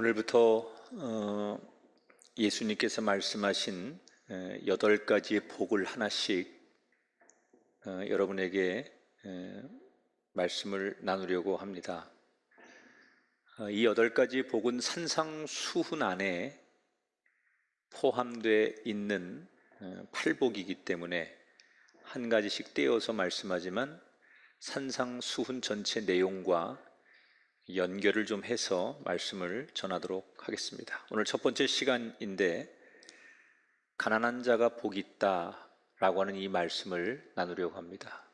오늘부터 예수님께서 말씀하신 8가지의 복을 하나씩 여러분에게 말씀을 나누려고 합니다. 이 8가지 복은 산상수훈 안에 포함되어 있는 8복이기 때문에 한 가지씩 떼어서 말씀하지만 산상수훈 전체 내용과 연결을 좀 해서 말씀을 전하도록 하겠습니다. 오늘 첫 번째 시간인데 가난한 자가 복이 있다 라고 하는 이 말씀을 나누려고 합니다.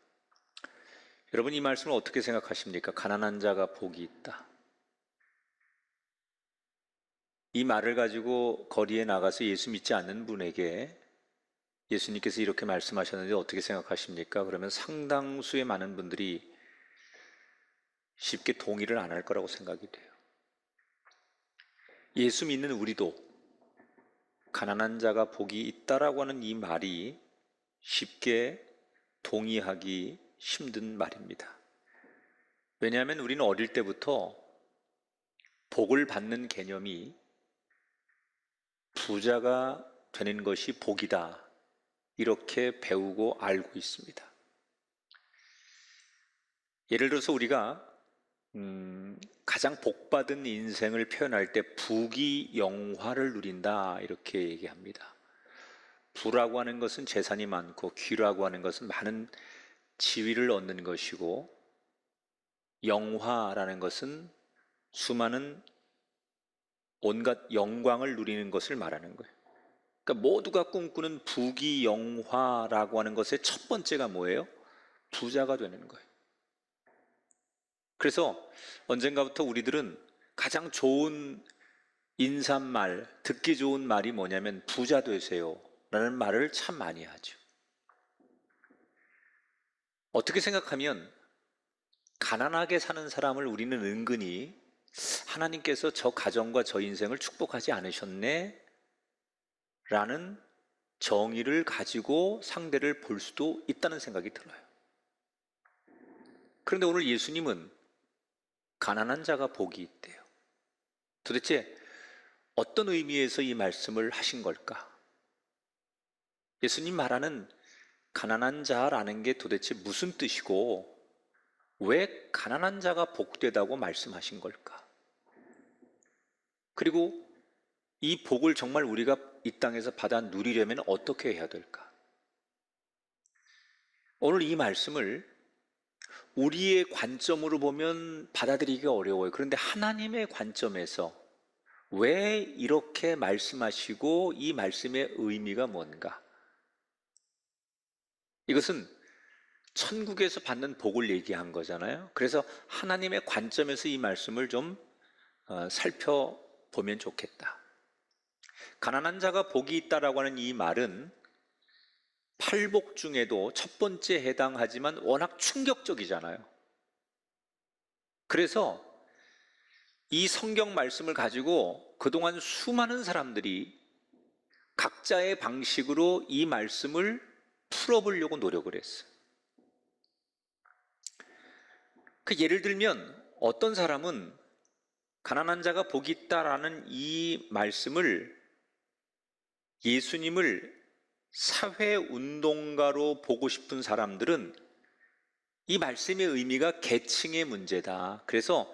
여러분, 이 말씀을 어떻게 생각하십니까? 가난한 자가 복이 있다. 이 말을 가지고 거리에 나가서 예수 믿지 않는 분에게 예수님께서 이렇게 말씀하셨는데 어떻게 생각하십니까? 그러면 상당수의 많은 분들이 쉽게 동의를 안 할 거라고 생각이 돼요. 예수 믿는 우리도 가난한 자가 복이 있다라고 하는 이 말이 쉽게 동의하기 힘든 말입니다. 왜냐하면 우리는 어릴 때부터 복을 받는 개념이 부자가 되는 것이 복이다, 이렇게 배우고 알고 있습니다. 예를 들어서 우리가 가장 복받은 인생을 표현할 때 부귀영화를 누린다, 이렇게 얘기합니다. 부라고 하는 것은 재산이 많고 귀라고 하는 것은 많은 지위를 얻는 것이고 영화라는 것은 수많은 온갖 영광을 누리는 것을 말하는 거예요. 그러니까 모두가 꿈꾸는 부귀영화라고 하는 것의 첫 번째가 뭐예요? 부자가 되는 거예요. 그래서 언젠가부터 우리들은 가장 좋은 인사말, 듣기 좋은 말이 뭐냐면 부자 되세요 라는 말을 참 많이 하죠. 어떻게 생각하면 가난하게 사는 사람을 우리는 은근히 하나님께서 저 가정과 저 인생을 축복하지 않으셨네 라는 정의를 가지고 상대를 볼 수도 있다는 생각이 들어요. 그런데 오늘 예수님은 가난한 자가 복이 있대요. 도대체 어떤 의미에서 이 말씀을 하신 걸까? 예수님 말하는 가난한 자라는 게 도대체 무슨 뜻이고 왜 가난한 자가 복되다고 말씀하신 걸까? 그리고 이 복을 정말 우리가 이 땅에서 받아 누리려면 어떻게 해야 될까? 오늘 이 말씀을 우리의 관점으로 보면 받아들이기가 어려워요. 그런데 하나님의 관점에서 왜 이렇게 말씀하시고 이 말씀의 의미가 뭔가? 이것은 천국에서 받는 복을 얘기한 거잖아요. 그래서 하나님의 관점에서 이 말씀을 좀 살펴보면 좋겠다. 가난한 자가 복이 있다라고 하는 이 말은 8복 중에도 첫 번째에 해당하지만 워낙 충격적이잖아요. 그래서 이 성경 말씀을 가지고 그동안 수많은 사람들이 각자의 방식으로 이 말씀을 풀어보려고 노력을 했어요. 예를 들면 어떤 사람은 가난한 자가 복이 있다라는 이 말씀을 예수님을 사회운동가로 보고 싶은 사람들은 이 말씀의 의미가 계층의 문제다, 그래서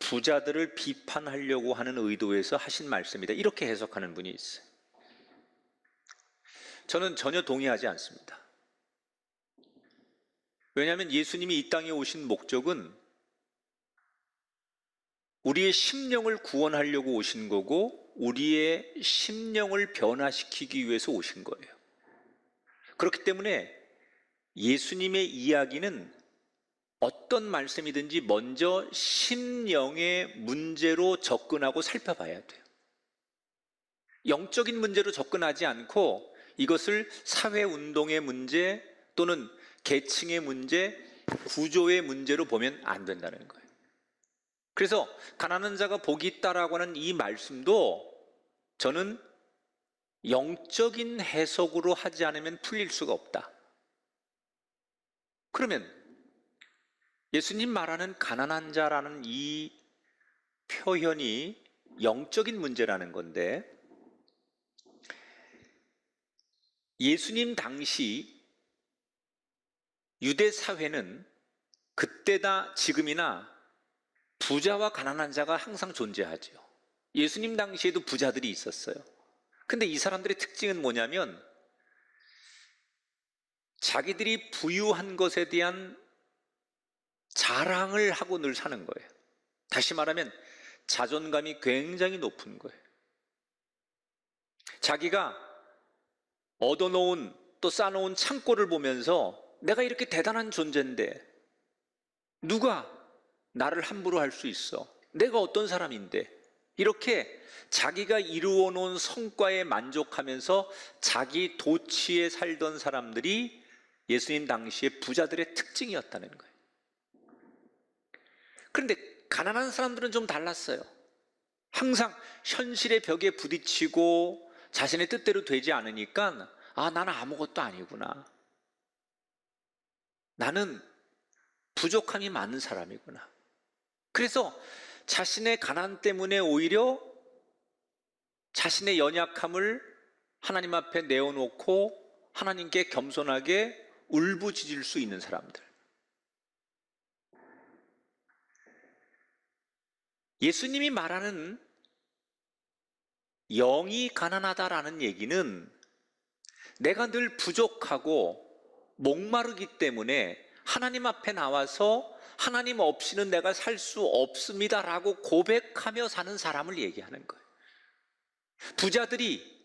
부자들을 비판하려고 하는 의도에서 하신 말씀이다, 이렇게 해석하는 분이 있어요. 저는 전혀 동의하지 않습니다. 왜냐하면 예수님이 이 땅에 오신 목적은 우리의 심령을 구원하려고 오신 거고 우리의 심령을 변화시키기 위해서 오신 거예요. 그렇기 때문에 예수님의 이야기는 어떤 말씀이든지 먼저 심령의 문제로 접근하고 살펴봐야 돼요. 영적인 문제로 접근하지 않고 이것을 사회운동의 문제 또는 계층의 문제, 구조의 문제로 보면 안 된다는 거예요. 그래서 가난한 자가 복이 있다라고 하는 이 말씀도 저는 영적인 해석으로 하지 않으면 풀릴 수가 없다. 그러면 예수님 말하는 가난한 자라는 이 표현이 영적인 문제라는 건데, 예수님 당시 유대 사회는 그때다 지금이나 부자와 가난한 자가 항상 존재하죠. 예수님 당시에도 부자들이 있었어요. 근데 이 사람들의 특징은 뭐냐면 자기들이 부유한 것에 대한 자랑을 하고 늘 사는 거예요. 다시 말하면 자존감이 굉장히 높은 거예요. 자기가 얻어놓은 또 쌓아놓은 창고를 보면서 내가 이렇게 대단한 존재인데 누가 나를 함부로 할 수 있어? 내가 어떤 사람인데? 이렇게 자기가 이루어 놓은 성과에 만족하면서 자기 도취에 살던 사람들이 예수님 당시의 부자들의 특징이었다는 거예요. 그런데 가난한 사람들은 좀 달랐어요. 항상 현실의 벽에 부딪히고 자신의 뜻대로 되지 않으니까 나는 아무것도 아니구나. 나는 부족함이 많은 사람이구나. 그래서 자신의 가난 때문에 오히려 자신의 연약함을 하나님 앞에 내어놓고 하나님께 겸손하게 울부짖을 수 있는 사람들. 예수님이 말하는 영이 가난하다라는 얘기는 내가 늘 부족하고 목마르기 때문에 하나님 앞에 나와서 하나님 없이는 내가 살 수 없습니다라고 고백하며 사는 사람을 얘기하는 거예요. 부자들이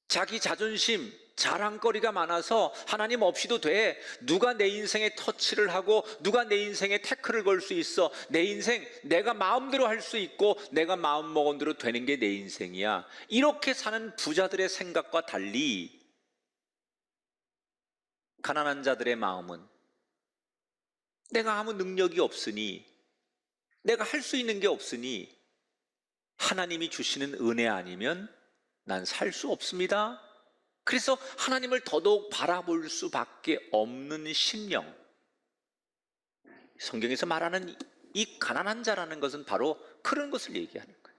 자기 자존심, 자랑거리가 많아서 하나님 없이도 돼. 누가 내 인생에 터치를 하고 누가 내 인생에 태클을 걸 수 있어. 내 인생 내가 마음대로 할 수 있고 내가 마음먹은 대로 되는 게 내 인생이야. 이렇게 사는 부자들의 생각과 달리 가난한 자들의 마음은 내가 아무 능력이 없으니, 내가 할 수 있는 게 없으니 하나님이 주시는 은혜 아니면 난 살 수 없습니다. 그래서 하나님을 더더욱 바라볼 수밖에 없는 심령. 성경에서 말하는 이 가난한 자라는 것은 바로 그런 것을 얘기하는 거예요.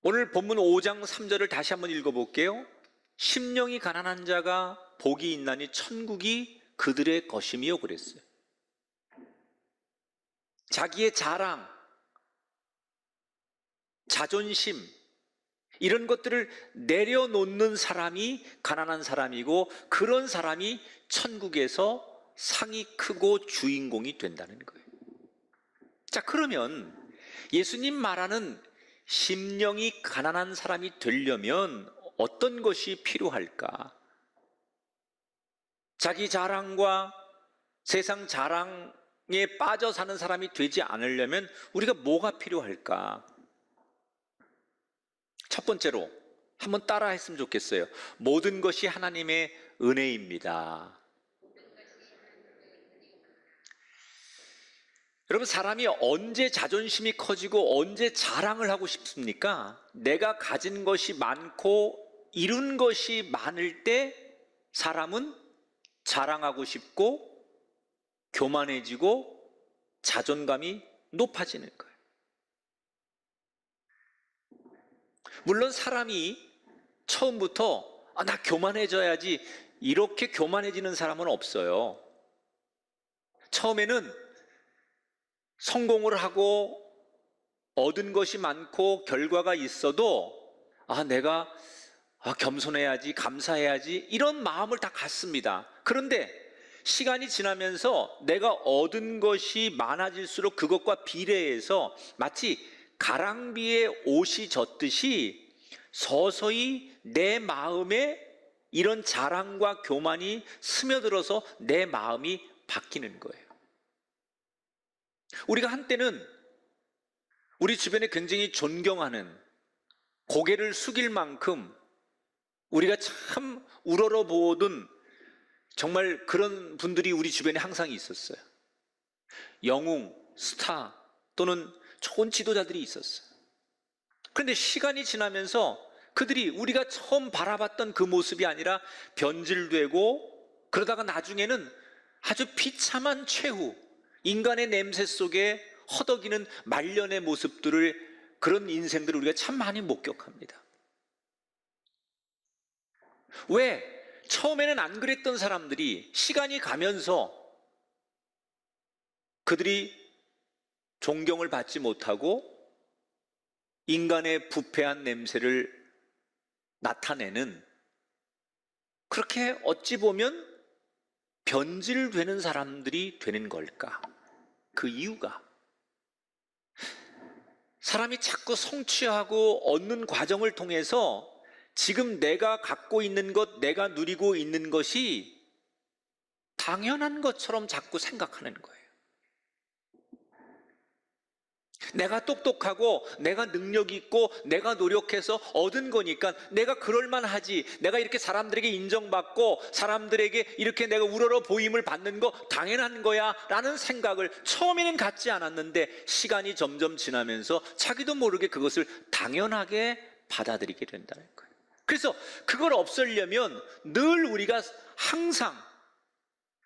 오늘 본문 5장 3절을 다시 한번 읽어볼게요. 심령이 가난한 자가 복이 있나니 천국이 그들의 것임이요 그랬어요. 자기의 자랑, 자존심 이런 것들을 내려놓는 사람이 가난한 사람이고 그런 사람이 천국에서 상이 크고 주인공이 된다는 거예요. 자, 그러면 예수님 말하는 심령이 가난한 사람이 되려면 어떤 것이 필요할까? 자기 자랑과 세상 자랑에 빠져 사는 사람이 되지 않으려면 우리가 뭐가 필요할까? 첫 번째로 한번 따라 했으면 좋겠어요. 모든 것이 하나님의 은혜입니다. 여러분, 사람이 언제 자존심이 커지고 언제 자랑을 하고 싶습니까? 내가 가진 것이 많고 이룬 것이 많을 때 사람은 자랑하고 싶고 교만해지고 자존감이 높아지는 거예요. 물론 사람이 처음부터 나 교만해져야지 이렇게 교만해지는 사람은 없어요. 처음에는 성공을 하고 얻은 것이 많고 결과가 있어도 내가 겸손해야지, 감사해야지 이런 마음을 다 갖습니다. 그런데 시간이 지나면서 내가 얻은 것이 많아질수록 그것과 비례해서 마치 가랑비에 옷이 젖듯이 서서히 내 마음에 이런 자랑과 교만이 스며들어서 내 마음이 바뀌는 거예요. 우리가 한때는 우리 주변에 굉장히 존경하는, 고개를 숙일 만큼 우리가 참 우러러보던 정말 그런 분들이 우리 주변에 항상 있었어요. 영웅, 스타 또는 좋은 지도자들이 있었어요. 그런데 시간이 지나면서 그들이 우리가 처음 바라봤던 그 모습이 아니라 변질되고 그러다가 나중에는 아주 비참한 최후, 인간의 냄새 속에 허덕이는 말년의 모습들을, 그런 인생들을 우리가 참 많이 목격합니다. 왜? 처음에는 안 그랬던 사람들이 시간이 가면서 그들이 존경을 받지 못하고 인간의 부패한 냄새를 나타내는, 그렇게 어찌 보면 변질되는 사람들이 되는 걸까? 그 이유가, 사람이 자꾸 성취하고 얻는 과정을 통해서 지금 내가 갖고 있는 것, 내가 누리고 있는 것이 당연한 것처럼 자꾸 생각하는 거예요. 내가 똑똑하고 내가 능력 있고 내가 노력해서 얻은 거니까 내가 그럴만하지, 내가 이렇게 사람들에게 인정받고 사람들에게 이렇게 내가 우러러 보임을 받는 거 당연한 거야 라는 생각을 처음에는 갖지 않았는데, 시간이 점점 지나면서 자기도 모르게 그것을 당연하게 받아들이게 된다는 거예요. 그래서 그걸 없애려면 늘 우리가 항상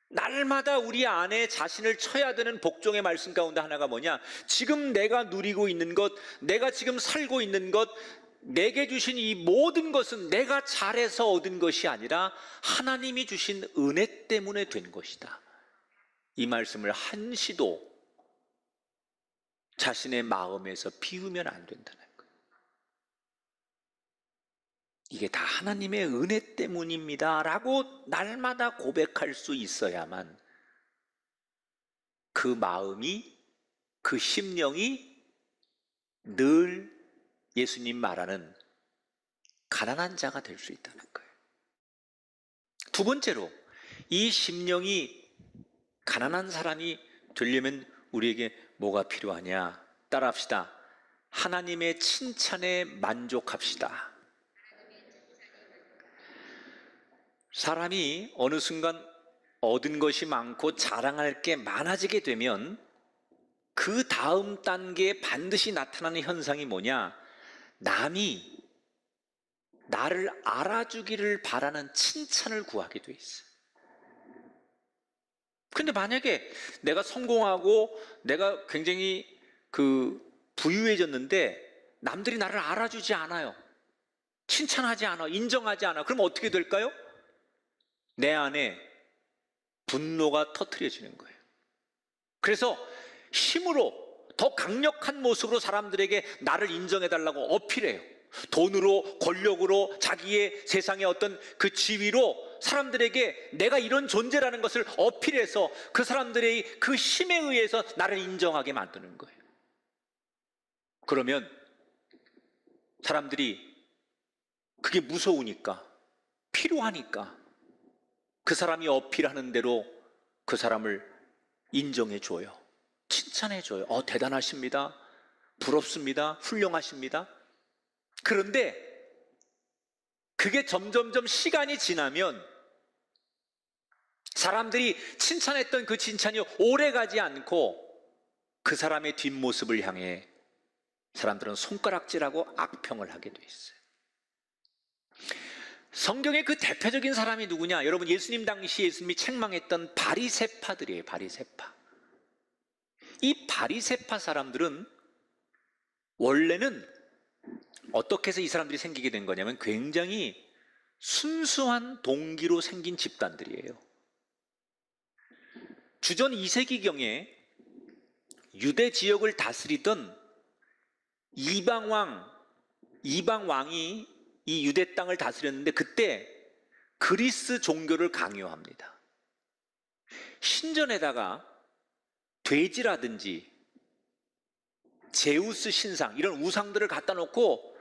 날마다 우리 안에 자신을 쳐야 되는 복종의 말씀 가운데 하나가 뭐냐? 지금 내가 누리고 있는 것, 내가 지금 살고 있는 것, 내게 주신 이 모든 것은 내가 잘해서 얻은 것이 아니라 하나님이 주신 은혜 때문에 된 것이다. 이 말씀을 한시도 자신의 마음에서 비우면 안 된다는 거예요. 이게 다 하나님의 은혜 때문입니다 라고 날마다 고백할 수 있어야만 그 마음이, 그 심령이 늘 예수님 말하는 가난한 자가 될 수 있다는 거예요. 두 번째로, 이 심령이 가난한 사람이 되려면 우리에게 뭐가 필요하냐? 따라합시다. 하나님의 칭찬에 만족합시다. 사람이 어느 순간 얻은 것이 많고 자랑할 게 많아지게 되면 그 다음 단계에 반드시 나타나는 현상이 뭐냐? 남이 나를 알아주기를 바라는 칭찬을 구하게 돼 있어요. 근데 만약에 내가 성공하고 내가 굉장히 부유해졌는데 남들이 나를 알아주지 않아요. 칭찬하지 않아, 인정하지 않아. 그럼 어떻게 될까요? 내 안에 분노가 터뜨려지는 거예요. 그래서 힘으로, 더 강력한 모습으로 사람들에게 나를 인정해달라고 어필해요. 돈으로, 권력으로, 자기의 세상의 어떤 그 지위로 사람들에게 내가 이런 존재라는 것을 어필해서 그 사람들의 그 힘에 의해서 나를 인정하게 만드는 거예요. 그러면 사람들이 그게 무서우니까, 필요하니까 그 사람이 어필하는 대로 그 사람을 인정해줘요. 칭찬해줘요. 대단하십니다. 부럽습니다. 훌륭하십니다. 그런데 그게 점점점 시간이 지나면 사람들이 칭찬했던 그 칭찬이 오래가지 않고 그 사람의 뒷모습을 향해 사람들은 손가락질하고 악평을 하게 돼 있어요. 성경의 그 대표적인 사람이 누구냐? 여러분, 예수님 당시 예수님이 책망했던 바리새파들이에요. 바리새파. 이 바리새파 사람들은 원래는 어떻게 해서 이 사람들이 생기게 된 거냐면 굉장히 순수한 동기로 생긴 집단들이에요. 주전 2세기경에 유대 지역을 다스리던 이방왕이 이 유대 땅을 다스렸는데 그때 그리스 종교를 강요합니다. 신전에다가 돼지라든지 제우스 신상, 이런 우상들을 갖다 놓고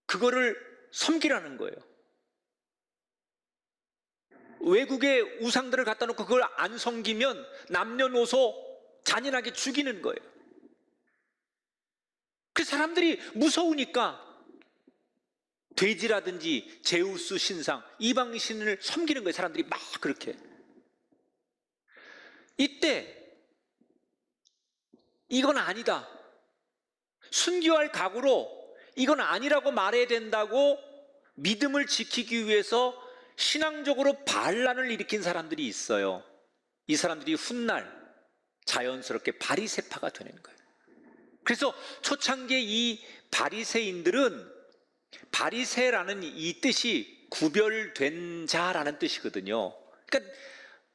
그거를 섬기라는 거예요. 외국의 우상들을 갖다 놓고 그걸 안 섬기면 남녀노소 잔인하게 죽이는 거예요. 그 사람들이 무서우니까 돼지라든지 제우스 신상, 이방신을 섬기는 거예요. 사람들이 막 그렇게. 이때 이건 아니다, 순교할 각오로 이건 아니라고 말해야 된다고 믿음을 지키기 위해서 신앙적으로 반란을 일으킨 사람들이 있어요. 이 사람들이 훗날 자연스럽게 바리새파가 되는 거예요. 그래서 초창기에 이 바리새인들은, 바리새라는 이 뜻이 구별된 자라는 뜻이거든요. 그러니까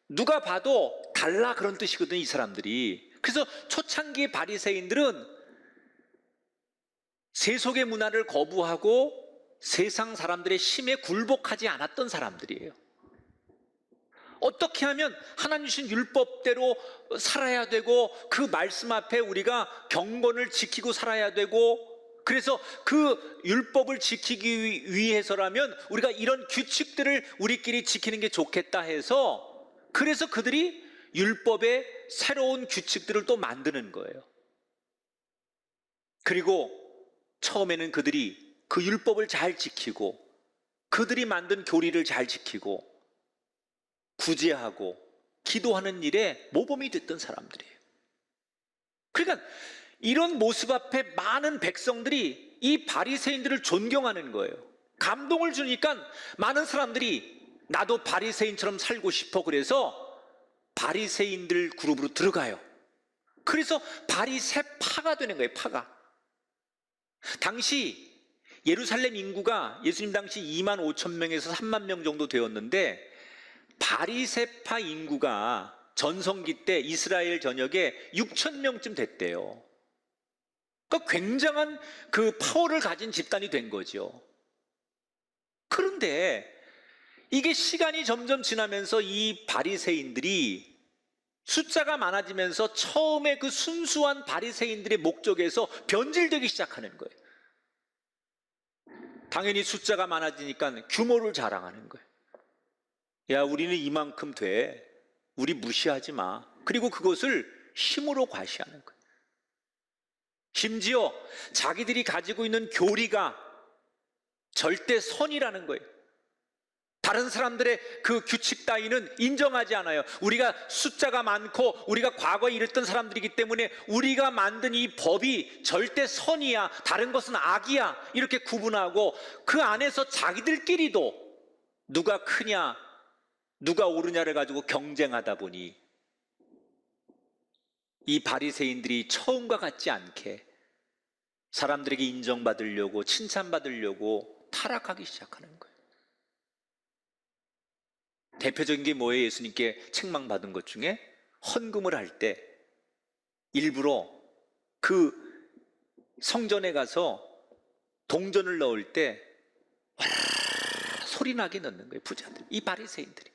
누가 봐도 달라 그런 뜻이거든요, 이 사람들이. 그래서 초창기 바리새인들은 세속의 문화를 거부하고 세상 사람들의 힘에 굴복하지 않았던 사람들이에요. 어떻게 하면 하나님 주신 율법대로 살아야 되고, 그 말씀 앞에 우리가 경건을 지키고 살아야 되고, 그래서 그 율법을 지키기 위해서라면 우리가 이런 규칙들을 우리끼리 지키는 게 좋겠다 해서, 그래서 그들이 율법의 새로운 규칙들을 또 만드는 거예요. 그리고 처음에는 그들이 그 율법을 잘 지키고, 그들이 만든 교리를 잘 지키고 구제하고 기도하는 일에 모범이 됐던 사람들이에요. 그러니까 이런 모습 앞에 많은 백성들이 이 바리새인들을 존경하는 거예요. 감동을 주니까 많은 사람들이 나도 바리새인처럼 살고 싶어, 그래서 바리새인들 그룹으로 들어가요. 그래서 바리새파가 되는 거예요. 파가. 당시 예루살렘 인구가 예수님 당시 2만 5천 명에서 3만 명 정도 되었는데, 바리새파 인구가 전성기 때 이스라엘 전역에 6천 명쯤 됐대요. 그러니까 굉장한 그 파워를 가진 집단이 된 거죠. 그런데 이게 시간이 점점 지나면서 이 바리새인들이 숫자가 많아지면서 처음에 그 순수한 바리새인들의 목적에서 변질되기 시작하는 거예요. 당연히 숫자가 많아지니까 규모를 자랑하는 거예요. 야, 우리는 이만큼 돼. 우리 무시하지 마. 그리고 그것을 힘으로 과시하는 거예요. 심지어 자기들이 가지고 있는 교리가 절대 선이라는 거예요. 다른 사람들의 그 규칙 따위는 인정하지 않아요. 우리가 숫자가 많고 우리가 과거에 이랬던 사람들이기 때문에 우리가 만든 이 법이 절대 선이야, 다른 것은 악이야, 이렇게 구분하고 그 안에서 자기들끼리도 누가 크냐, 누가 옳으냐를 가지고 경쟁하다 보니 이 바리새인들이 처음과 같지 않게 사람들에게 인정받으려고, 칭찬받으려고 타락하기 시작하는 거예요. 대표적인 게 뭐예요? 예수님께 책망받은 것 중에 헌금을 할 때 일부러 그 성전에 가서 동전을 넣을 때 소리 나게 넣는 거예요, 부자들. 이 바리새인들이.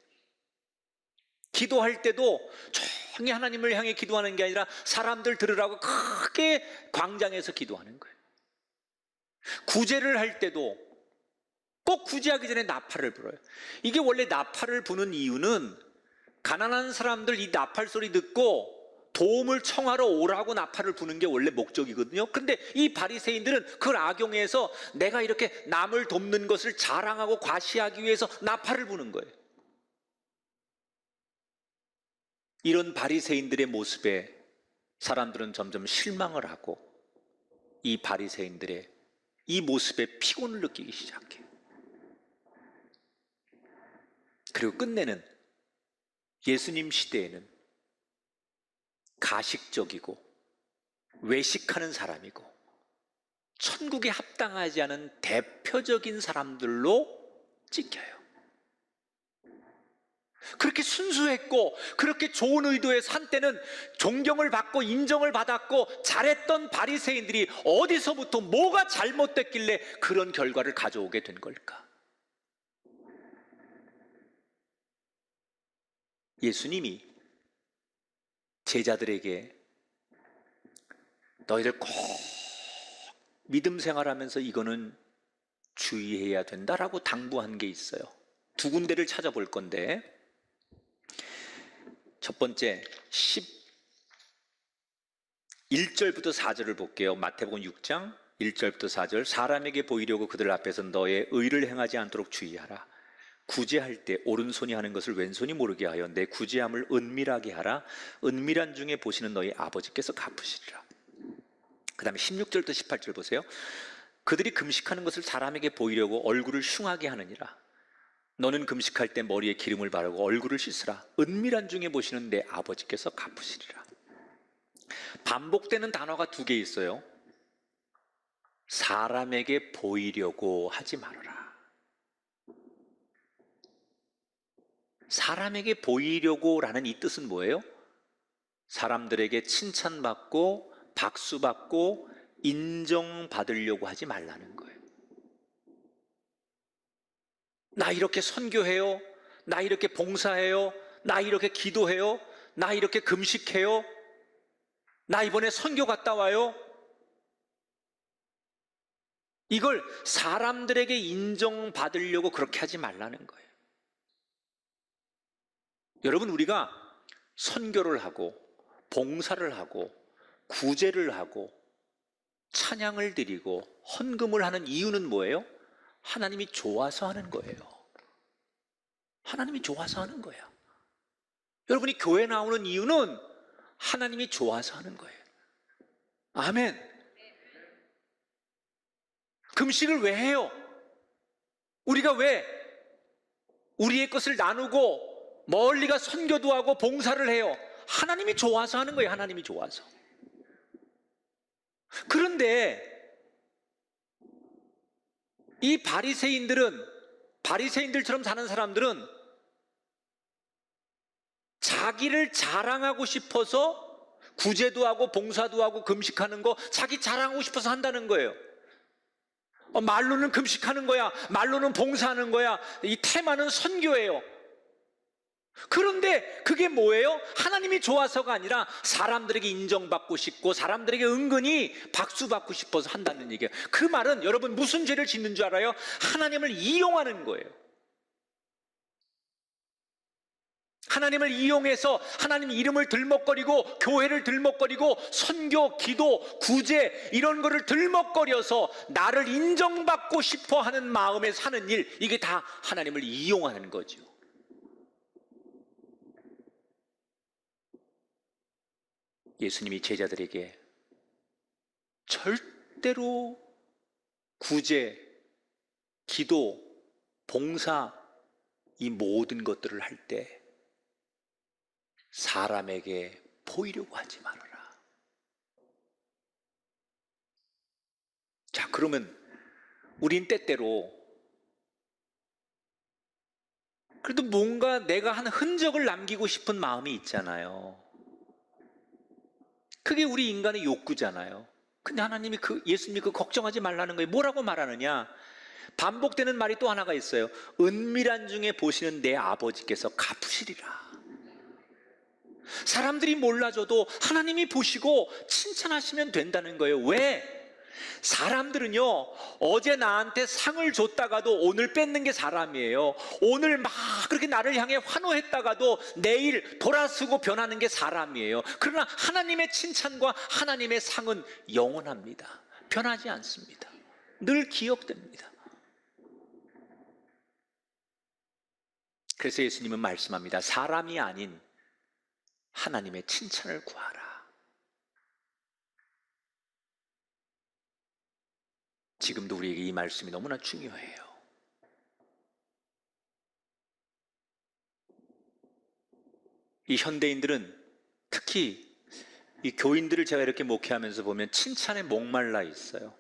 기도할 때도 조용히 하나님을 향해 기도하는 게 아니라 사람들 들으라고 크게 광장에서 기도하는 거예요. 구제를 할 때도 꼭 구제하기 전에 나팔을 불어요. 이게 원래 나팔을 부는 이유는 가난한 사람들 이 나팔 소리 듣고 도움을 청하러 오라고 나팔을 부는 게 원래 목적이거든요. 근데 이 바리새인들은 그걸 악용해서 내가 이렇게 남을 돕는 것을 자랑하고 과시하기 위해서 나팔을 부는 거예요. 이런 바리새인들의 모습에 사람들은 점점 실망을 하고 이 바리새인들의 이 모습에 피곤을 느끼기 시작해요. 그리고 끝내는 예수님 시대에는 가식적이고 외식하는 사람이고 천국에 합당하지 않은 대표적인 사람들로 찍혀요. 그렇게 순수했고 그렇게 좋은 의도에서 한때는 존경을 받고 인정을 받았고 잘했던 바리새인들이 어디서부터 뭐가 잘못됐길래 그런 결과를 가져오게 된 걸까? 예수님이 제자들에게 너희들 꼭 믿음 생활하면서 이거는 주의해야 된다라고 당부한 게 있어요. 두 군데를 찾아볼 건데, 첫 번째 11절부터 4절을 볼게요. 마태복음 6장 1절부터 4절. 사람에게 보이려고 그들 앞에서 너의 의를 행하지 않도록 주의하라. 구제할 때 오른손이 하는 것을 왼손이 모르게 하여 내 구제함을 은밀하게 하라. 은밀한 중에 보시는 너희 아버지께서 갚으시리라. 그 다음에 16절부터 18절 보세요. 그들이 금식하는 것을 사람에게 보이려고 얼굴을 흉하게 하느니라. 너는 금식할 때 머리에 기름을 바르고 얼굴을 씻으라. 은밀한 중에 보시는 내 아버지께서 갚으시리라. 반복되는 단어가 두 개 있어요. 사람에게 보이려고 하지 말아라. 사람에게 보이려고라는 이 뜻은 뭐예요? 사람들에게 칭찬받고 박수받고 인정받으려고 하지 말라는 거예요. 나 이렇게 선교해요. 나 이렇게 봉사해요. 나 이렇게 기도해요. 나 이렇게 금식해요. 나 이번에 선교 갔다 와요. 이걸 사람들에게 인정받으려고 그렇게 하지 말라는 거예요. 여러분, 우리가 선교를 하고 봉사를 하고 구제를 하고 찬양을 드리고 헌금을 하는 이유는 뭐예요? 하나님이 좋아서 하는 거예요. 하나님이 좋아서 하는 거예요. 여러분이 교회 나오는 이유는 하나님이 좋아서 하는 거예요. 아멘. 금식을 왜 해요? 우리가 왜 우리의 것을 나누고 멀리 가 선교도 하고 봉사를 해요? 하나님이 좋아서 하는 거예요. 하나님이 좋아서. 그런데 이 바리새인들처럼 사는 사람들은 자기를 자랑하고 싶어서 구제도 하고 봉사도 하고 금식하는 거 자기 자랑하고 싶어서 한다는 거예요. 말로는 금식하는 거야. 말로는 봉사하는 거야. 이 테마는 선교예요. 그런데 그게 뭐예요? 하나님이 좋아서가 아니라 사람들에게 인정받고 싶고 사람들에게 은근히 박수받고 싶어서 한다는 얘기예요. 그 말은 여러분 무슨 죄를 짓는 줄 알아요? 하나님을 이용하는 거예요. 하나님을 이용해서 하나님 이름을 들먹거리고 교회를 들먹거리고 선교, 기도, 구제 이런 거를 들먹거려서 나를 인정받고 싶어 하는 마음에 사는 일, 이게 다 하나님을 이용하는 거죠. 예수님이 제자들에게 절대로 구제, 기도, 봉사 이 모든 것들을 할 때 사람에게 보이려고 하지 말아라. 자, 그러면 우린 때때로 그래도 뭔가 내가 한 흔적을 남기고 싶은 마음이 있잖아요. 그게 우리 인간의 욕구잖아요. 근데 하나님이 예수님이 걱정하지 말라는 거예요. 뭐라고 말하느냐? 반복되는 말이 또 하나가 있어요. 은밀한 중에 보시는 내 아버지께서 갚으시리라. 사람들이 몰라줘도 하나님이 보시고 칭찬하시면 된다는 거예요. 왜? 사람들은요, 어제 나한테 상을 줬다가도 오늘 뺏는 게 사람이에요. 오늘 막 그렇게 나를 향해 환호했다가도 내일 돌아서고 변하는 게 사람이에요. 그러나 하나님의 칭찬과 하나님의 상은 영원합니다. 변하지 않습니다. 늘 기억됩니다. 그래서 예수님은 말씀합니다. 사람이 아닌 하나님의 칭찬을 구하라. 지금도 우리에게 이 말씀이 너무나 중요해요. 이 현대인들은 특히 이 교인들을 제가 이렇게 목회하면서 보면 칭찬에 목말라 있어요.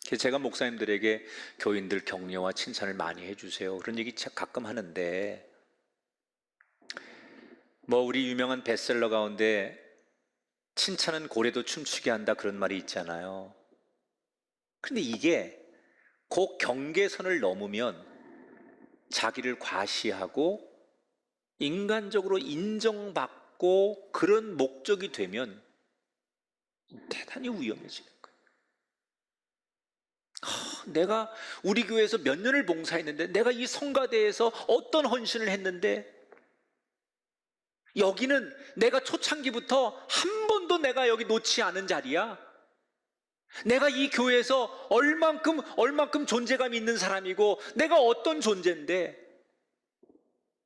그래서 제가 목사님들에게 교인들 격려와 칭찬을 많이 해주세요. 그런 얘기 가끔 하는데 우리 유명한 베스트셀러 가운데 칭찬은 고래도 춤추게 한다 그런 말이 있잖아요. 근데 이게 그 경계선을 넘으면 자기를 과시하고 인간적으로 인정받고 그런 목적이 되면 대단히 위험해지는 거예요. 내가 우리 교회에서 몇 년을 봉사했는데 내가 이 성가대에서 어떤 헌신을 했는데 여기는 내가 초창기부터 한 번도 내가 여기 놓지 않은 자리야. 내가 이 교회에서 얼만큼 존재감이 있는 사람이고 내가 어떤 존재인데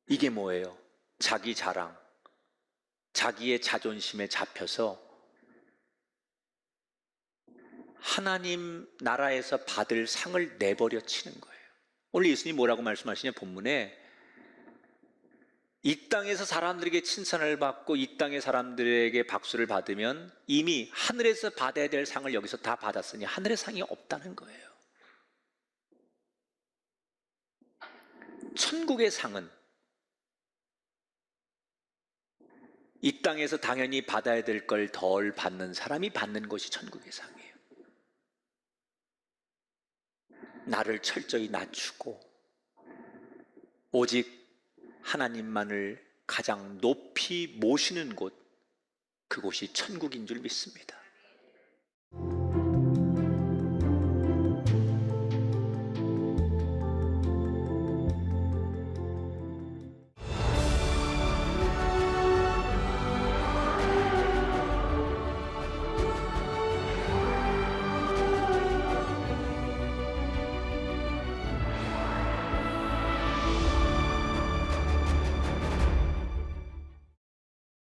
이게 뭐예요? 자기 자랑, 자기의 자존심에 잡혀서 하나님 나라에서 받을 상을 내버려 치는 거예요. 오늘 예수님이 뭐라고 말씀하시냐? 본문에 이 땅에서 사람들에게 칭찬을 받고 이 땅의 사람들에게 박수를 받으면 이미 하늘에서 받아야 될 상을 여기서 다 받았으니 하늘의 상이 없다는 거예요. 천국의 상은 이 땅에서 당연히 받아야 될 걸 덜 받는 사람이 받는 것이 천국의 상이에요. 나를 철저히 낮추고 오직 하나님만을 가장 높이 모시는 곳, 그곳이 천국인 줄 믿습니다.